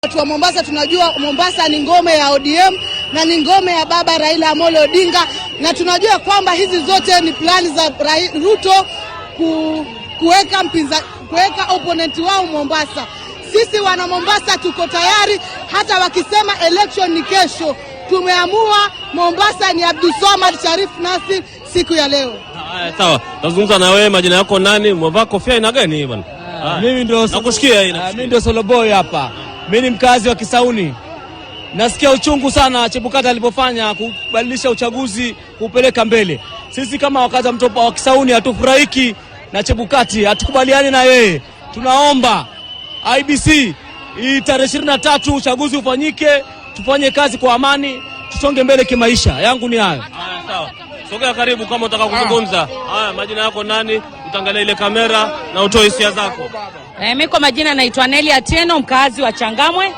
Watu wa Mombasa tunajua Mombasa ni ngome ya ODM na ni ngome ya baba Raila Amolo Odinga, na tunajua kwamba hizi zote ni plani za Ruto kuweka opponent wao Mombasa. Sisi wana Mombasa tuko tayari, hata wakisema election ni kesho. Tumeamua Mombasa ni Abdulswamad Sharif Nassir siku ya leo. Sawa, nazungumza na wewe, majina yako nani? Umevaa kofia ina gani bwana? Mimi ndio nakusikia hii. Mimi ndio Soloboy hapa. Mimi ni mkazi wa Kisauni. Nasikia uchungu sana Chebukati alipofanya kubadilisha uchaguzi kupeleka mbele. Sisi kama wakazi mtopa wa Kisauni hatufurahiki na Chebukati, hatukubaliani na yeye. Tunaomba IBC tarehe 23 uchaguzi ufanyike, tufanye kazi kwa amani, tusonge mbele kimaisha. Yangu ni hayo. Sawa. Sogea karibu kama unataka kuzungumza. Majina yako nani? Utangalia ile kamera na utoe hisia zako. Mimi kwa majina naitwa Nelly Atieno, mkazi wa Changamwe.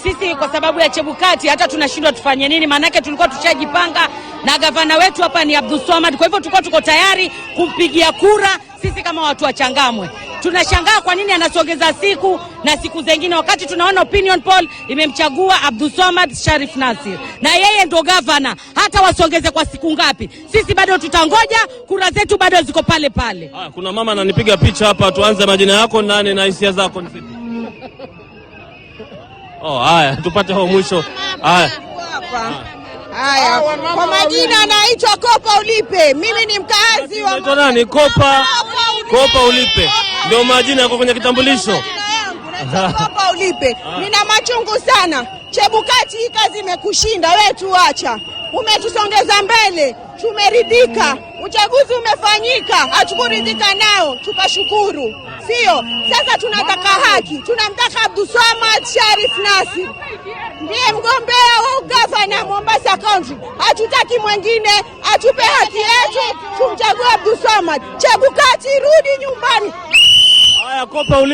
Sisi kwa sababu ya Chebukati hata tunashindwa tufanye nini, manake tulikuwa tushajipanga na gavana wetu hapa ni Abdulswamad. Kwa hivyo tulikuwa tuko tayari kumpigia kura sisi kama watu wa Changamwe. Tunashangaa kwa nini anasogeza siku na siku zingine, wakati tunaona opinion poll imemchagua Abdulswamad Sharif Nassir na yeye ndo gavana. Hata wasongeze kwa siku ngapi, sisi bado tutangoja, kura zetu bado ziko pale pale. Kuna mama ananipiga picha hapa. Tuanze, majina yako nani na hisia zako ni zipi? Haya, tupate hapo mwisho. Haya, kwa majina naitwa Kopa Ulipe. Mimi ni mkazi wa nani? Kopa Ulipe ndio majina yako kwenye kitambulisho. Kopa Ulipe. Nina machungu sana. Chebukati, hii kazi imekushinda wewe, tuacha. Umetusongeza mbele, tumeridhika. Uchaguzi umefanyika, hatukuridhika nao, tukashukuru. Sio, sasa tunataka haki. Tunamtaka Abdulswamad Sharif Nassir ndiye mgombea wa gavana Mombasa County. Hatutaki mwingine, atupe haki yetu, tumchague Abdulswamad. Chebukati, rudi nyumbani. Haya, Kopa Ulipe.